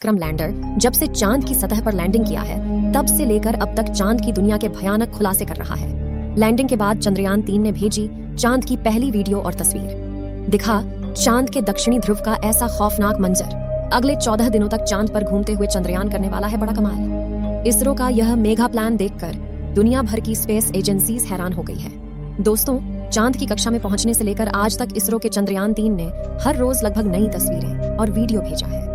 Vikram lander जब से चांद की सतह पर लैंडिंग किया है तब से लेकर अब तक चांद की दुनिया के भयानक खुलासे कर रहा है। लैंडिंग के बाद चंद्रयान 3 ने भेजी चांद की पहली वीडियो और तस्वीर। दिखा चांद के दक्षिणी ध्रुव का ऐसा खौफनाक मंजर। अगले 14 दिनों तक चांद पर घूमते हुए चंद्रयान करने वाला है बड़ा कमाल। इसरो का यह मेगा प्लान देखकर दुनिया भर की स्पेस एजेंसीज हैरान हो गई है। दोस्तों, चांद की कक्षा में पहुंचने से लेकर आज तक इसरो के चंद्रयान 3 ने हर रोज लगभग नई तस्वीरें और वीडियो भेजा है।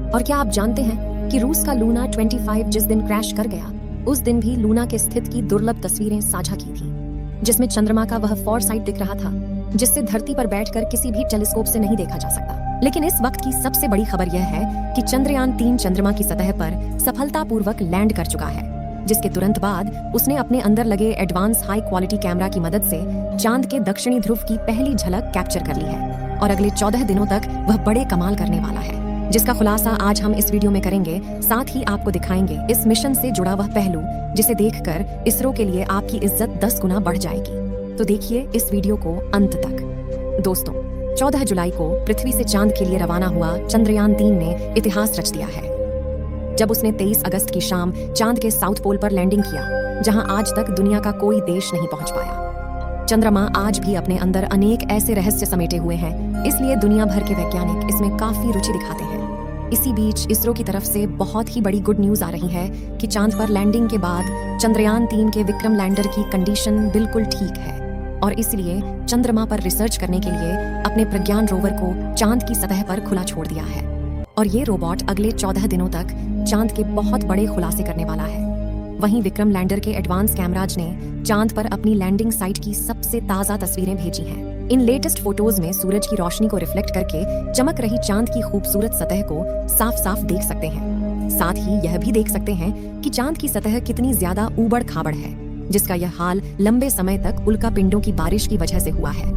और क्या आप जानते हैं कि रूस का लूना 25 जिस दिन क्रैश कर गया उस दिन भी लूना के स्थित की दुर्लभ तस्वीरें साझा की थी, जिसमें चंद्रमा का वह फोरसाइट दिख रहा था जिससे धरती पर बैठकर किसी भी टेलीस्कोप से नहीं देखा जा सकता। लेकिन इस वक्त की सबसे बड़ी खबर यह है कि चंद्रयान 3 चंद्रमा की सतह पर सफलतापूर्वक लैंड कर चुका है, जिसके तुरंत बाद उसने अपने अंदर लगे एडवांस हाई क्वालिटी कैमरा की मदद से चांद के दक्षिणी ध्रुव की पहली झलक कैप्चर कर ली है। और अगले 14 दिनों तक वह बड़े कमाल करने वाला है, जिसका खुलासा आज हम इस वीडियो में करेंगे। साथ ही आपको दिखाएंगे इस मिशन से जुड़ा वह पहलू जिसे देखकर इसरो के लिए आपकी इज्जत 10 गुना बढ़ जाएगी। तो देखिए इस वीडियो को अंत तक। दोस्तों, 14 जुलाई को पृथ्वी से चांद के लिए रवाना हुआ चंद्रयान 3 ने इतिहास रच दिया है, जब उसने 23 अगस्त की शाम चांद के साउथ पोल पर लैंडिंग किया, जहां आज तक दुनिया का कोई देश नहीं पहुंच पाया। चंद्रमा आज भी अपने अंदर अनेक ऐसे रहस्य समेटे हुए हैं, इसलिए दुनिया भर के वैज्ञानिक इसमें काफी रुचि दिखाते हैं। इसी बीच इसरो की तरफ से बहुत ही बड़ी गुड न्यूज आ रही है कि चांद पर लैंडिंग के बाद चंद्रयान 3 के विक्रम लैंडर की कंडीशन बिल्कुल ठीक है और इसलिए चंद्रमा पर रिसर्च करने के लिए अपने प्रज्ञान रोवर को चांद की सतह पर खुला छोड़ दिया है। और ये रोबोट अगले 14 दिनों तक चांद के बहुत बड़े खुलासे करने वाला है। वहीं विक्रम लैंडर के एडवांस कैमराज ने चांद पर अपनी लैंडिंग साइट की सबसे ताजा तस्वीरें भेजी हैं। इन लेटेस्ट फोटोज में सूरज की रोशनी को रिफ्लेक्ट करके चमक रही चांद की खूबसूरत सतह को साफ साफ देख सकते हैं। साथ ही यह भी देख सकते हैं कि चांद की सतह कितनी ज्यादा ऊबड़ खाबड़ है, जिसका यह हाल लंबे समय तक उल्का पिंडों की बारिश की वजह से हुआ है।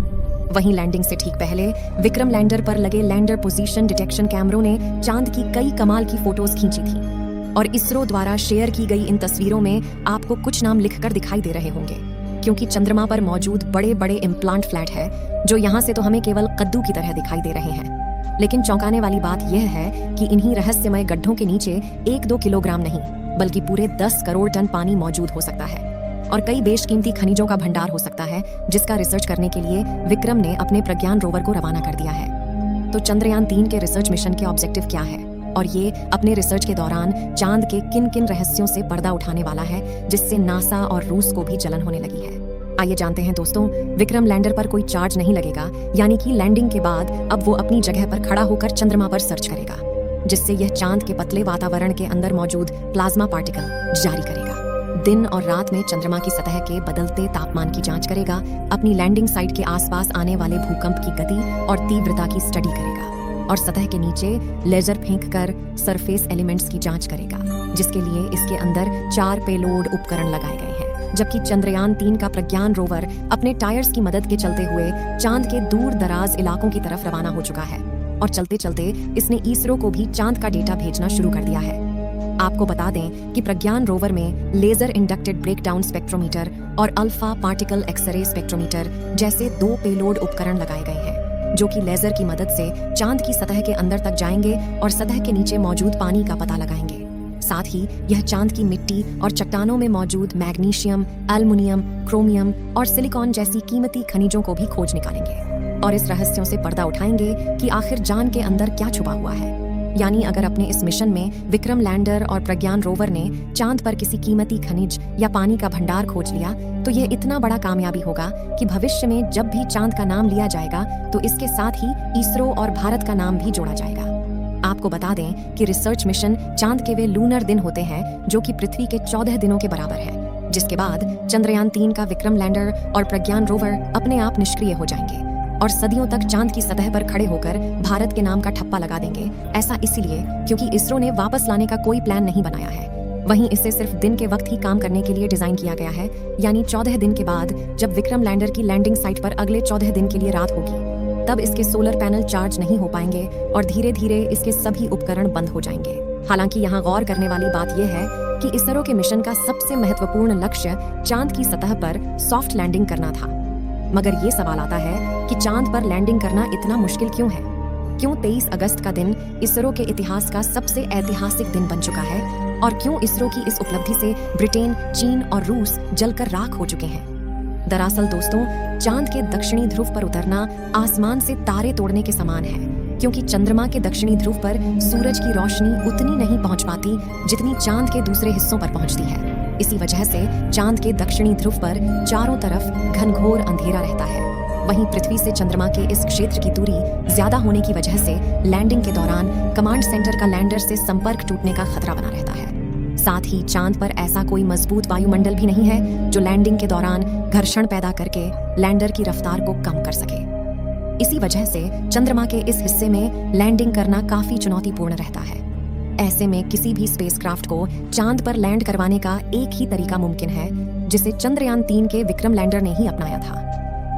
वहीं लैंडिंग से ठीक पहले विक्रम लैंडर पर लगे लैंडर पोजीशन डिटेक्शन कैमरों ने चांद की कई कमाल की फोटोज खींची थी। और इसरो द्वारा शेयर की गई इन तस्वीरों में आपको कुछ नाम लिखकर दिखाई दे रहे होंगे, क्योंकि चंद्रमा पर मौजूद बड़े बड़े इम्प्लांट फ्लैट है जो यहाँ से तो हमें केवल कद्दू की तरह दिखाई दे रहे हैं। लेकिन चौंकाने वाली बात यह है कि इन्हीं रहस्यमय गड्ढों के नीचे 1-2 किलोग्राम नहीं बल्कि पूरे 10 करोड़ टन पानी मौजूद हो सकता है और कई बेशकीमती खनिजों का भंडार हो सकता है, जिसका रिसर्च करने के लिए विक्रम ने अपने प्रज्ञान रोवर को रवाना कर दिया है। तो चंद्रयान 3 के रिसर्च मिशन के ऑब्जेक्टिव क्या है और ये अपने रिसर्च के दौरान चांद के किन किन रहस्यों से पर्दा उठाने वाला है, जिससे नासा और रूस को भी जलन होने लगी है। आइए जानते हैं दोस्तों। विक्रम लैंडर पर कोई चार्ज नहीं लगेगा, यानी कि लैंडिंग के बाद अब वो अपनी जगह पर खड़ा होकर चंद्रमा पर सर्च करेगा, जिससे यह चांद के पतले वातावरण के अंदर मौजूद प्लाज्मा पार्टिकल जारी करेगा। दिन और रात में चंद्रमा की सतह के बदलते तापमान की जांच करेगा, अपनी लैंडिंग साइट के आसपास आने वाले भूकंप की गति और तीव्रता की स्टडी करेगा और सतह के नीचे लेजर फेंक कर सरफेस एलिमेंट्स की जांच करेगा, जिसके लिए इसके अंदर 4 पेलोड उपकरण लगाए गए हैं। जबकि चंद्रयान 3 का प्रज्ञान रोवर अपने टायर्स की मदद के चलते हुए चांद के दूर दराज इलाकों की तरफ रवाना हो चुका है और चलते चलते इसने इसरो को भी चांद का डेटा भेजना शुरू कर दिया है। आपको बता दें कि प्रज्ञान रोवर में लेजर इंडक्टेड ब्रेकडाउन स्पेक्ट्रोमीटर और अल्फा पार्टिकल एक्सरे स्पेक्ट्रोमीटर जैसे 2 पेलोड उपकरण लगाए गए हैं, जो कि लेजर की मदद से चांद की सतह के अंदर तक जाएंगे और सतह के नीचे मौजूद पानी का पता लगाएंगे। साथ ही यह चांद की मिट्टी और चट्टानों में मौजूद मैग्नीशियम, एल्युमिनियम, क्रोमियम और सिलिकॉन जैसी कीमती खनिजों को भी खोज निकालेंगे और इस रहस्यों से पर्दा उठाएंगे कि आखिर चांद के अंदर क्या छुपा हुआ है। यानी अगर अपने इस मिशन में विक्रम लैंडर और प्रज्ञान रोवर ने चांद पर किसी कीमती खनिज या पानी का भंडार खोज लिया तो यह इतना बड़ा कामयाबी होगा कि भविष्य में जब भी चांद का नाम लिया जाएगा तो इसके साथ ही इसरो और भारत का नाम भी जोड़ा जाएगा। आपको बता दें कि रिसर्च मिशन चांद के वे लूनर दिन होते हैं जो कि पृथ्वी के 14 दिनों के बराबर है, जिसके बाद चंद्रयान 3 का विक्रम लैंडर और प्रज्ञान रोवर अपने आप निष्क्रिय हो जाएंगे और सदियों तक चांद की सतह पर खड़े होकर भारत के नाम का ठप्पा लगा देंगे। ऐसा इसलिए क्योंकि इसरो ने वापस लाने का कोई प्लान नहीं बनाया है। वहीं इसे सिर्फ दिन के वक्त ही काम करने के लिए डिजाइन किया गया है, यानी 14 दिन के बाद जब विक्रम लैंडर की लैंडिंग साइट पर अगले 14 दिन के लिए रात होगी, तब इसके सोलर पैनल चार्ज नहीं हो पाएंगे और धीरे धीरे इसके सभी उपकरण बंद हो जाएंगे। हालांकि यहाँ गौर करने वाली बात यह है कि इसरो के मिशन का सबसे महत्वपूर्ण लक्ष्य चांद की सतह पर सॉफ्ट लैंडिंग करना था। मगर ये सवाल आता है कि चांद पर लैंडिंग करना इतना मुश्किल क्यों है? क्यों 23 अगस्त का दिन इसरो के इतिहास का सबसे ऐतिहासिक दिन बन चुका है और क्यों इसरो की इस उपलब्धि से ब्रिटेन, चीन और रूस जलकर राख हो चुके हैं। दरअसल दोस्तों, चांद के दक्षिणी ध्रुव पर उतरना आसमान से तारे तोड़ने के समान है, क्योंकि चंद्रमा के दक्षिणी ध्रुव पर सूरज की रोशनी उतनी नहीं पहुंच पाती जितनी चांद के दूसरे हिस्सों पर पहुंचती है। इसी वजह से चांद के दक्षिणी ध्रुव पर चारों तरफ घनघोर अंधेरा रहता है। वहीं पृथ्वी से चंद्रमा के इस क्षेत्र की दूरी ज्यादा होने की वजह से लैंडिंग के दौरान कमांड सेंटर का लैंडर से संपर्क टूटने का खतरा बना रहता है। साथ ही चांद पर ऐसा कोई मजबूत वायुमंडल भी नहीं है जो लैंडिंग के दौरान घर्षण पैदा करके लैंडर की रफ्तार को कम कर सके। इसी वजह से चंद्रमा के इस हिस्से में लैंडिंग करना काफी चुनौतीपूर्ण रहता है। ऐसे में किसी भी स्पेसक्राफ्ट को चांद पर लैंड करवाने का एक ही तरीका मुमकिन है, जिसे चंद्रयान 3 के विक्रम लैंडर ने ही अपनाया था।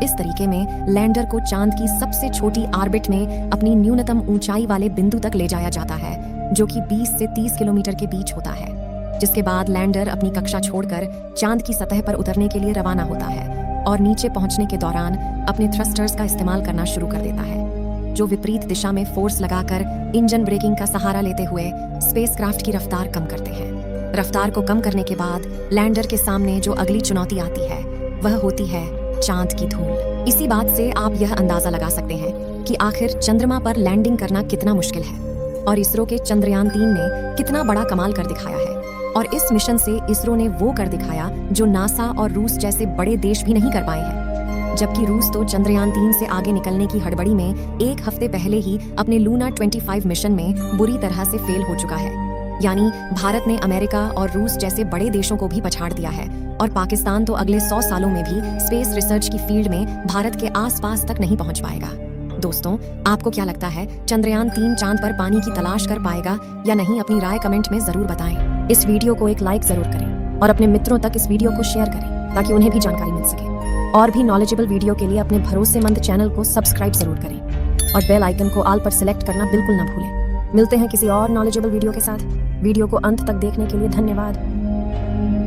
इस तरीके में लैंडर को चांद की सबसे छोटी ऑर्बिट में अपनी न्यूनतम ऊंचाई वाले बिंदु तक ले जाया जाता है, जो कि 20 से 30 किलोमीटर के बीच होता है। जिसके बाद लैंडर अपनी कक्षा छोड़कर चांद की सतह पर उतरने के लिए रवाना होता है और नीचे पहुंचने के दौरान अपने थ्रस्टर्स का इस्तेमाल करना शुरू कर देता है, जो विपरीत दिशा में फोर्स लगाकर इंजन ब्रेकिंग का सहारा लेते हुए स्पेसक्राफ्ट की रफ्तार कम करते हैं। रफ्तार को कम करने के बाद लैंडर के सामने जो अगली चुनौती आती है वह होती है चांद की धूल। इसी बात से आप यह अंदाजा लगा सकते हैं कि आखिर चंद्रमा पर लैंडिंग करना कितना मुश्किल है और इसरो के चंद्रयान 3 ने कितना बड़ा कमाल कर दिखाया है। और इस मिशन से इसरो ने वो कर दिखाया जो नासा और रूस जैसे बड़े देश भी नहीं कर पाए हैं। जबकि रूस तो चंद्रयान 3 से आगे निकलने की हड़बड़ी में एक हफ्ते पहले ही अपने लूना 25 मिशन में बुरी तरह से फेल हो चुका है। यानी भारत ने अमेरिका और रूस जैसे बड़े देशों को भी पछाड़ दिया है और पाकिस्तान तो अगले 100 सालों में भी स्पेस रिसर्च की फील्ड में भारत के आसपास तक नहीं पहुंच पाएगा। दोस्तों, आपको क्या लगता है, चंद्रयान 3 चांद पर पानी की तलाश कर पाएगा या नहीं? अपनी राय कमेंट में जरूर बताएं। इस वीडियो को एक लाइक जरूर करें और अपने मित्रों तक इस वीडियो को शेयर करें ताकि उन्हें भी जानकारी मिल सके। और भी नॉलेजेबल वीडियो के लिए अपने भरोसेमंद चैनल को सब्सक्राइब जरूर करें और बेल आइकन को ऑल पर सिलेक्ट करना बिल्कुल न भूलें। मिलते हैं किसी और नॉलेजेबल वीडियो के साथ। वीडियो को अंत तक देखने के लिए धन्यवाद।